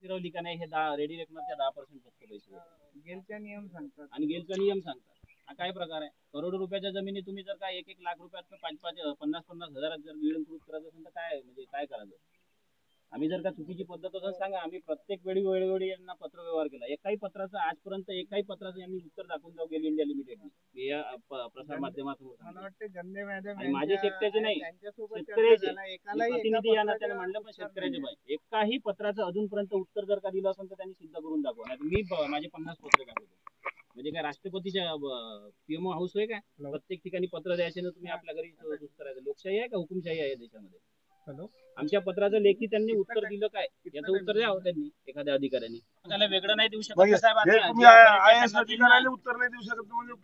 फिरवली का नाही हे रेडी रेकनरच्या 10% फक्त पैसे गेलचा नियम सांगतात आणि गेलचा नियम सांगतात. हा काय प्रकार आहे? करोडो रुपयाच्या जमिनी तुम्ही जर का 1-1 लाख रुपयात 50-50 हजारात जर गिळंकृत करत असेल तर काय म्हणजे काय करायचं? आम्ही जर का चुकीची पद्धत असं सांगा, आम्ही प्रत्येक वेळोवेळी यांना पत्र व्यवहार केला. एकाही पत्राचं आजपर्यंत एकाही पत्राचं यांनी उत्तर दाखवून जाऊ गेल इंडिया लिमिटेडने या प्रसार माध्यमातून. मला वाटतं गंदे मॅडम आणि माझे शेतकऱ्याचे नाही, शेतकऱ्याचे प्रतिनिधी या नात्याने म्हणलं, पण शेतकऱ्याचे पाहिजे. एकाही पत्राचं अजूनपर्यंत उत्तर जर का दिलं असेल तर त्यांनी सिद्ध करून दाखवा. नाही मी माझे 50 पत्र दाखवतो. म्हणजे काय राष्ट्रपतीच्या पीएमओ हाऊस आहे काय? प्रत्येक ठिकाणी पत्र द्यायचे ना तुम्ही आपल्या घरी सुस्त करायचं. लोकशाही आहे का हुकुमशाही आहे देशामध्ये? आमच्या पत्राचं लेखी त्यांनी उत्तर दिलं काय याचं उत्तर द्यावं त्यांनी एखाद्या अधिकाऱ्यांनी. त्याला वेगळं नाही देऊ शकत साहेब. अधिकाऱ्याला उत्तर नाही देऊ शकत म्हणजे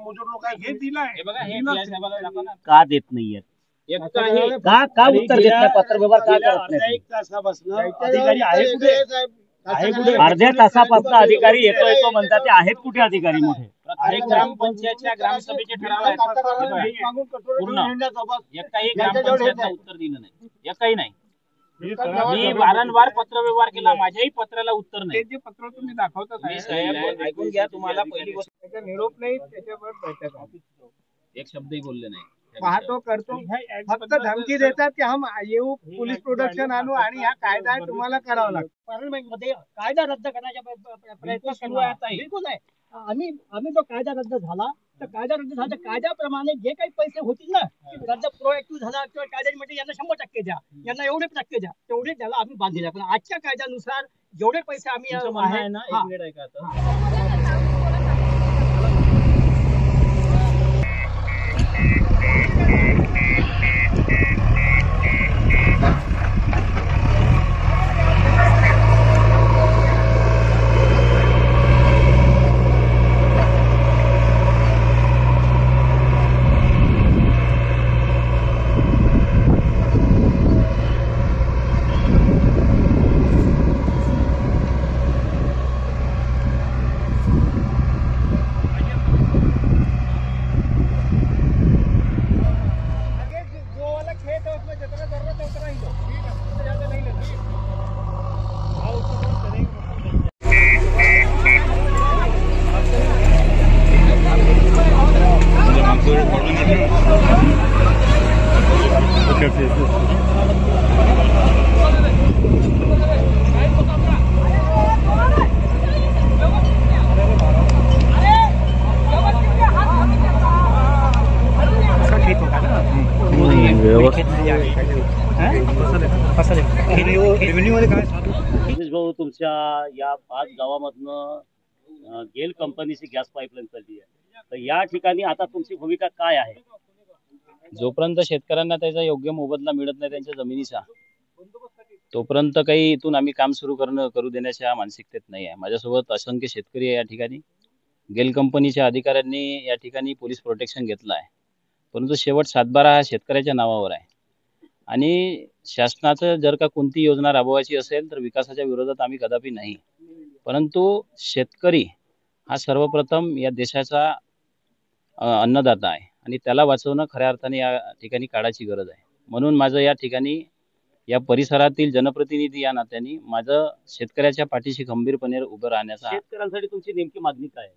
मजूर लोक हे दिलंय. हे बघा हे साहेबाला दाखवा ना का देत नाहीये? का उत्तर देत नाही? पत्र व्यवहार का करत नाही? एक तासापासून अधिकारी आहे कुठे? अर्ध्या तासापासून अधिकारी येतो म्हणतात, ते आहेत कुठे अधिकारी मोठे? प्रत्येक ग्रामपंचायतच्या ग्रामसभेचे ठराव आहेत पूर्ण. एकाही ग्रामपंचायतला उत्तर दिलं नाही, एकाही नाही. मी वारंवार पत्र व्यवहार केला, माझ्याही पत्राला उत्तर नाही. जे पत्र तुम्ही दाखवता साहेब ऐकून घ्या, तुम्हाला पहिली गोष्ट त्याचा निरोप नाही, त्याच्यावर बैठक एक शब्दही बोलले नाही. पाहतो करतो, फक्त धमकी देतात की हम येऊ पोलीस प्रोटेक्शन आणू आणि हा कायदा आहे तुम्हाला करावा लागतो. पार्लमेंटमध्ये कायदा रद्द करण्याचा प्रयत्न सुरू आहे. बिलकुल आहे. आम्ही जो कायदा रद्द झाला तर कायदा रद्द झाला तर कायद्याप्रमाणे जे काही पैसे होतील ना, रद्द प्रोएक्टिव्ह झाला किंवा कायद्यामध्ये यांना 100% द्या, यांना एवढे टक्के द्या, तेवढे त्याला आम्ही बांधले. पण आजच्या कायद्यानुसार जेवढे पैसे आम्ही आहे ना, एक मिनिट ऐका आता. भाऊ, तुमच्या या 5 गावामधनं गेल कंपनीची गॅस पाईपलाईन चालली आहे, तर या ठिकाणी आता तुमची भूमिका काय आहे? जोपर्यंत शेतकऱ्यांना त्याचा योग्य मोबदला मिळत नाही त्यांच्या जमिनीचा, तोपर्यंत काही इथून आम्ही काम सुरू करू देण्याच्या मानसिकतेत नाही आहे. माझ्यासोबत असंख्य शेतकरी आहे या ठिकाणी. गेल कंपनीच्या अधिकाऱ्यांनी या ठिकाणी पोलीस प्रोटेक्शन घेतलं आहे, परंतु शेवट 7/12 हा शेतकऱ्याच्या नावावर आहे. आणि शासनाचं जर का कोणती योजना राबवायची असेल तर विकासाच्या विरोधात आम्ही कदापि नाही, परंतु शेतकरी हा सर्वप्रथम या देशाचा अन्नदाता आहे आणि त्याला वाचवणं खऱ्या अर्थाने या ठिकाणी काळाची गरज आहे. म्हणून माझं या ठिकाणी या परिसरातील जनप्रतिनिधी या नात्याने माझं शेतकऱ्याच्या पाठीशी खंबीरपणे उभं राहण्याचा. शेतकऱ्यांसाठी तुमची नेमकी मागणी काय आहे?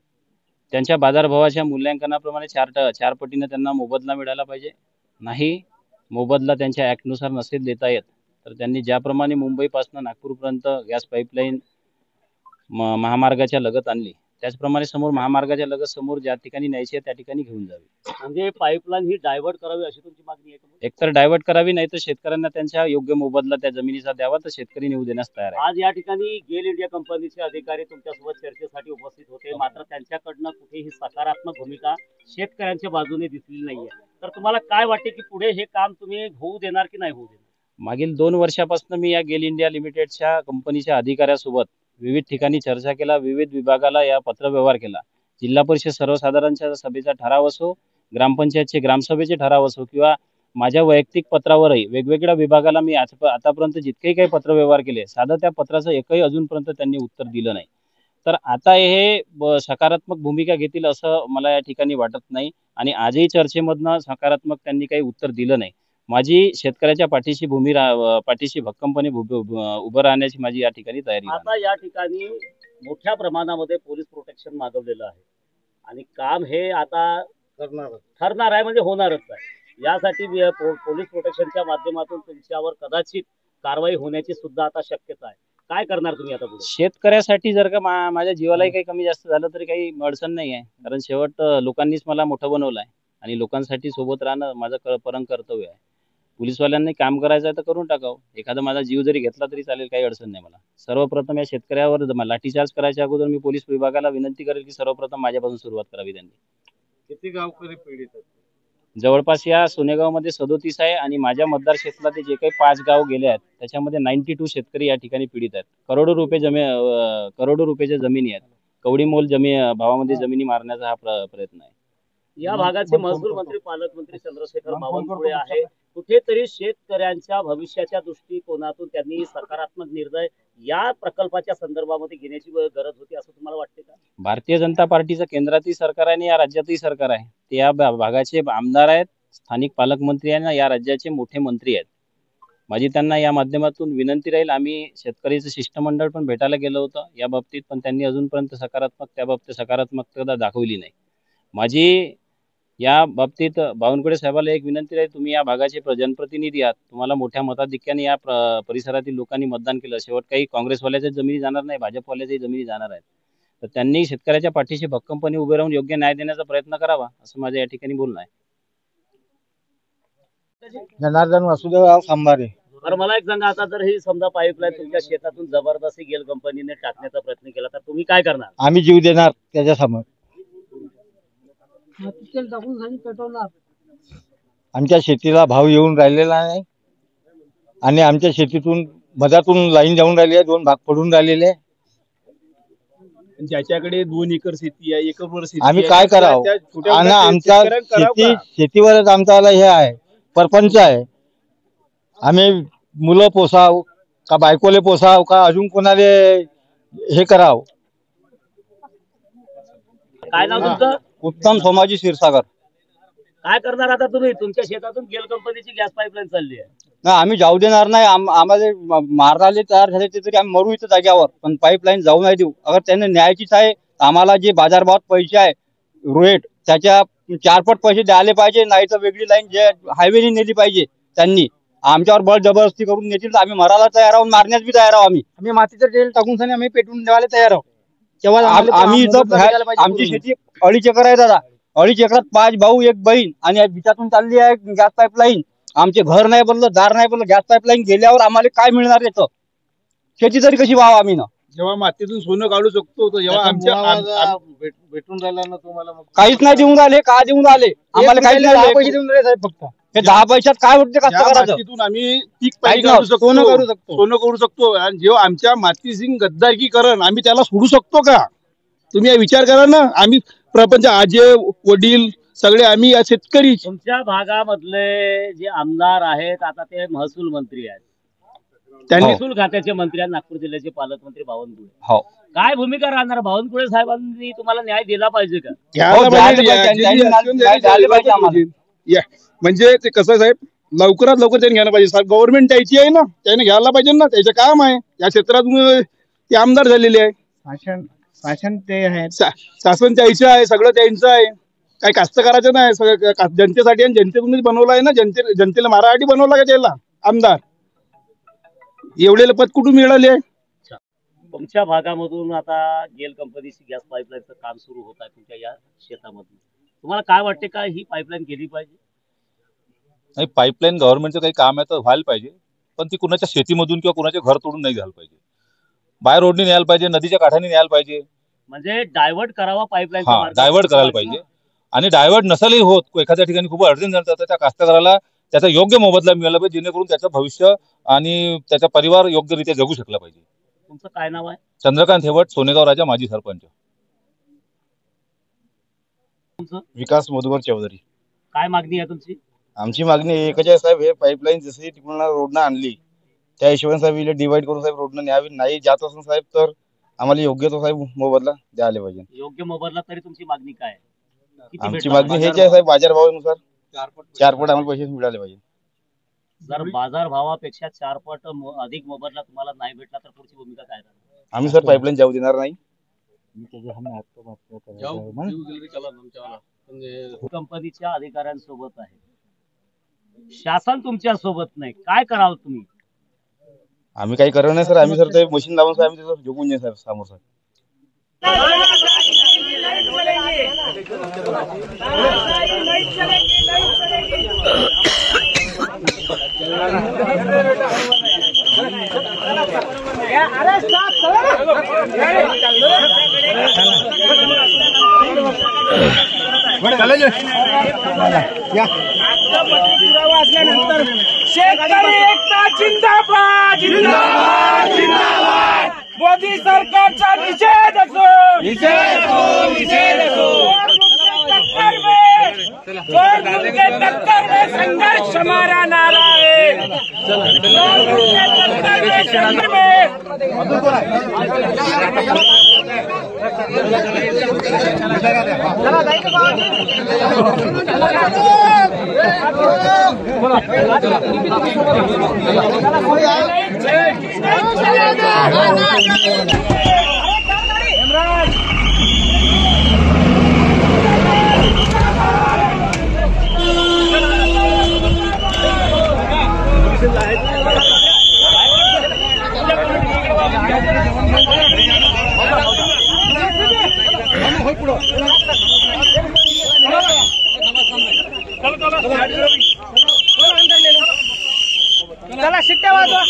त्यांच्या बाजारभावाच्या मूल्यांकनाप्रमाणे 4 पटीने त्यांना मोबदला मिळाला पाहिजे. नाही मोबदला त्यांच्या ॲक्टनुसार नसेल देता येत तर त्यांनी ज्याप्रमाणे मुंबईपासून नागपूरपर्यंत गॅस पाईपलाईन महामार्गाच्या लगत आणली, त्याचप्रमाणे समोर महामार्गाच्या लगत समोर ज्या ठिकाणी न्यायची आहे त्या ठिकाणी घेऊन जावी. म्हणजे पाईपलाईन ही डायव्हर्ट करावी अशी तुमची मागणी आहे? एकतर डायव्हर्ट करावी, नाही तर शेतकऱ्यांना त्यांच्या योग्य मोबदला त्या जमिनीचा द्यावा, तर शेतकरी निवडून देण्यास तयार आहे. आज या ठिकाणी गेल इंडिया कंपनीचे अधिकारी तुमच्यासोबत चर्चेसाठी उपस्थित होते, मात्र त्यांच्याकडनं कुठेही सकारात्मक भूमिका शेतकऱ्यांच्या बाजूने दिसलेली नाहीये. तर तुम्हाला काय वाटते की पुढे हे काम तुम्ही होऊ देणार की नाही होऊ देणार? मागील 2 वर्षापासून मी या गेल इंडिया लिमिटेडच्या कंपनीच्या अधिकाऱ्यासोबत विविध ठिकाणी चर्चा केला, विविध विभागाला या पत्रव्यवहार केला. जिल्हा परिषद सर्वसाधारणच्या सभेचा ठराव असो, ग्रामपंचायतचे ग्रामसभेचे ठराव असो किंवा माझ्या वैयक्तिक पत्रावरही वेगवेगळ्या विभागाला मी आतापर्यंत जितकेही काही पत्रव्यवहार केले, साधं त्या पत्राचं एकही अजूनपर्यंत त्यांनी उत्तर दिलं नाही. तर आता हे सकारात्मक भूमिका घेतील असं मला या ठिकाणी वाटत नाही आणि आजही चर्चेमधनं सकारात्मक त्यांनी काही उत्तर दिलं नाही. माझी शेतकऱ्याच्या पाठीशी भक्कमपणे उभं राहण्याची माझी या ठिकाणी तयारी आहे. आता या ठिकाणी मोठ्या प्रमाणामध्ये पोलीस प्रोटेक्शन मागवलेलं आहे आणि काम हे आता ठरणार आहे, म्हणजे होणारच आहे. यासाठी पोलीस प्रोटेक्शनच्या माध्यमातून तुमच्यावर कदाचित कारवाई होण्याची सुद्धा आता शक्यता आहे. काय करणार तुम्ही आता पुढे? शेतकऱ्यासाठी जर का माझ्या जीवालाही काही कमी जास्त झालं तरी काही अडचण नाही आहे, कारण शेवट लोकांनीच मला मोठं बनवलं आहे आणि लोकांसाठी सोबत राहणं माझं परम कर्तव्य आहे. पोलीसवाल्यांनी काम करायचं आहे तर करून टाकावं. एखादा माझा जीव जरी घेतला तरी चालेल, काही अडचण नाही मला. सर्वप्रथम या शेतकऱ्यावर लाठीचार्ज करायच्या अगोदर मी पोलीस विभागाला विनंती करेल की सर्वप्रथम माझ्यापासून सुरुवात करावी त्यांनी. किती गावकरी पीडित आहेत? जवळपास या सोनेगावमध्ये 37 आहे आणि माझ्या मतदार क्षेत्रातले जे काही 5 गाव गेले आहेत त्याच्यामध्ये 92 शेतकरी या ठिकाणी पीडित आहेत. करोडो रुपयाच्या जमिनी आहेत. कवडी मोल भावामध्ये जमिनी मारण्याचा हा प्रयत्न आहे. या भागाचे महसूल मंत्री पालकमंत्री चंद्रशेखर बावनकुळे आहे. कुठेतरी शेतकऱ्यांच्या भविष्याच्या दृष्टिकोनातून त्यांनी सकारात्मक निर्णय या प्रकल्पाच्या संदर्भामध्ये घेण्याची गरज होती असं तुम्हाला वाटते का? भारतीय जनता पार्टीचं केंद्रातही सरकार आहे आणि या राज्यातही सरकार आहे. ते या भागाचे आमदार आहेत, स्थानिक पालकमंत्री आहेत, या राज्याचे मोठे मंत्री आहेत. माझी त्यांना या माध्यमातून विनंती राहील. आम्ही शेतकरीचं शिष्टमंडळ पण भेटायला गेलो होतं या बाबतीत, पण त्यांनी अजूनपर्यंत सकारात्मकता दाखवली नाही. माझी या बाबतीत बावनकुळे साहेबाला एक विनंती आहे, तुम्ही या भागाचे जनप्रतिनिधी आहात, तुम्हाला मोठ्या मताधिक्याने या परिसरातील लोकांनी मतदान केलं. शेवट काही काँग्रेसवाल्याच्या जमिनी जाणार नाही, भाजपवाल्याच्याही जमिनी जाणार आहेत. तर त्यांनी शेतकऱ्याच्या पाठीशी भक्कमपणे उभे राहून योग्य न्याय देण्याचा प्रयत्न करावा असं माझं या ठिकाणी बोलणं आहे. जनार्दन वासुदेवराव सांबारे. बरं, मला एक सांगा, आता जर ही समजा पाईपलाईन तुमच्या शेतातून जबरदस्ती गेल कंपनीने टाकण्याचा प्रयत्न केला तर तुम्ही काय करणार? आम्ही जीव देणार त्याच्यासमोर. आमच्या शेतीला भाव येऊन राहिलेला नाही आणि आमच्या शेतीतून मधातून लाईन जाऊन राहिली आहे, 2 भाग पडून राहिलेले आहे. ज्याच्याकडे 2 एकर शेती आहे, 1 एकर शेती आम्ही आहे, काय करावं? त्या छोट्या आणि मोठ्या आमच्या शेतकऱ्यांना करावं का? शेतीवरच आमचा हे आहे, परपंच आहे. आम्ही मुलं पोसाव का बायकोले पोसाव का अजून कोणाले हे करावं? काय नाव तुमचं? उत्तम सोमाजी क्षीरसागर. काय करणार आता तुम्ही? तुमच्या शेतातून गेल कंपनीची गॅस पाईपलाईन चालली आहे. नाही, आम्ही जाऊ देणार नाही. आम्हाला मारायला तयार झाले ते तरी आम्ही मरू इथं जाग्यावर, पण पाईपलाईन जाऊ नाही देऊ. अगर त्यांनी न्यायाचीच आहे, आम्हाला जे बाजारभावात पैसे आहे रेट त्याच्या 4 पट पैसे द्यायला पाहिजे, नाही तर वेगळी लाईन जे हायवेने नेली पाहिजे. त्यांनी आमच्यावर बळ जबरदस्ती करून नेतील तर आम्ही मरायला तयार आहोत, मारण्यास बी तयार आहोत. आम्ही मातीचं तेल टाकून सनी आम्ही पेटून द्यायला तयार आहोत. तेव्हा आम्ही इथं आमची शेती 2.5 एकर आहे दादा. 2.5 एकरात 5 भाऊ 1 बहीण आणि बिचातून चालली आहे गॅस पाईपलाईन. आमचे घर नाही बनलं, दार नाही बनलं, गॅस पाईपलाईन गेल्यावर आम्हाला काय मिळणार याचं? शेती तरी कशी व्हावं आम्ही ना? जेव्हा मातीतून सोनं काढू शकतो तर जेव्हा भेटून राहिला ना तुम्हाला, मग काहीच नाही देऊन राहिले. का देऊन राहिले? आम्हाला काहीच नाही. पैसे देऊन राहिले साहेब फक्त. हे 10 पैशात काय होते त्या कास्तकाराचं? मातीतून आम्ही पीक काहीच पाणी नाही. काढू शकतो, सोनं करू शकतो. सोनं करू शकतो. आणि जेव्हा आमच्या मातीची गद्दारकीकरण आम्ही त्याला सोडू शकतो का? तुम्ही विचार करा ना. आम्ही प्रपंच आजे वडील सगळे आम्ही या शेतकरी. तुमच्या भागामधले जे आमदार आहेत आता ते महसूल मंत्री आहेत, त्यांनी महसूल खात्याचे मंत्री आहेत, नागपूर जिल्ह्याचे पालकमंत्री बावनकुळे. हो. काय भूमिका राहणार? बावनकुळे साहेबांनी तुम्हाला न्याय दिला पाहिजे का? घ्यायला हो, पाहिजे, द्यायला पाहिजे. ज्यांनी action द्यायला द्यायला पाहिजे पाहिजे. या, म्हणजे ते कसं आहे साहेब, लवकरात लवकर त्यांनी घ्यायला पाहिजे. गव्हर्नमेंट द्यायची आहे ना, त्याने घ्यायला पाहिजे ना. त्याचं काम आहे या क्षेत्रात. ते आमदार झालेले आहे. शासन ते आहे. शासन द्यायचं आहे, सगळं त्यांचं आहे. काही कास्तकाराचं नाही, सगळं जनतेसाठी आणि जनतेतूनच बनवलं आहे ना. जनतेला मारासाठी बनवला का त्याला आमदार? एवढे पद कुठून मिळाले? तुमच्या भागामधून आता गेल कंपनीची गॅस पाईपलाईनचं काम सुरू होत आहे तुमच्या या शेतामधून. तुम्हाला काय वाटते का ही पाईपलाईन केली पाहिजे? नाही, पाईपलाईन गव्हर्नमेंटचं काही काम आहे तर व्हायला पाहिजे, पण ती कुणाच्या शेतीमधून किंवा कुणाच्या घर तोडून नाही घ्यायला पाहिजे. बाय रोडने न्यायला पाहिजे, नदीच्या काठाने न्यायला पाहिजे. म्हणजे डायव्हर्ट करावा पाईपलाईन. डायव्हर्ट करायला पाहिजे. आणि डायव्हर्ट नसेलही होत, एखाद्या ठिकाणी खूप अडचण झाली तर त्या कास्तकाराला त्याचा योग्य मोबदला मिळाला पाहिजे, जेणेकरून त्याचं भविष्य आणि त्याचा परिवार योग्यरित्या जगू शकला पाहिजे. तुमचं काय नाव आहे? चंद्रकांत हेवट, सोनेगाव राजा, माजी सरपंच. विकास मधुकर चौधरी. काय मागणी आहे तुमची? आमची मागणी एकच आहे साहेब, हे पाईपलाईन जशी तिकडून रोडनं आणली त्या हिशोबाने साहेब हिला डिवाइड करून साहेब रोडनं न्यावी. नाही जात असून साहेब तर आम्हाला योग्य तो साहेब मोबदला द्यायला पाहिजे. योग्य मोबदला तरी तुमची मागणी काय आहे? किती आमची भेटणार? मागणी हेच आहे साहेब, बाजारभावानुसार 4 पट आम्हाला पैसे मिळाले पाहिजे. जर बाजार भावापेक्षा 4 पट अधिक मोबदला तुम्हाला नाही भेटला तर पुढची भूमिका काय राहणार? आम्ही सर पाईपलाईन जाऊ देणार नाही. कंपनीच्या अधिकाऱ्यांसोबत आहे, शासन तुमच्या सोबत नाही, काय करावं तुम्ही? आम्ही काही करणार नाही सर. आम्ही सर ते मशीन लावून सर आम्ही त्याचं झोपून जाईल सर समोर सर. शेतकरी एकता जिंदाबाद जिंदाबाद जिंदाबाद. मोदी सरकारचा निषेध असो टक्कर में संघर्ष हमारा नारा है. चला शिट्ट्या वाजवा.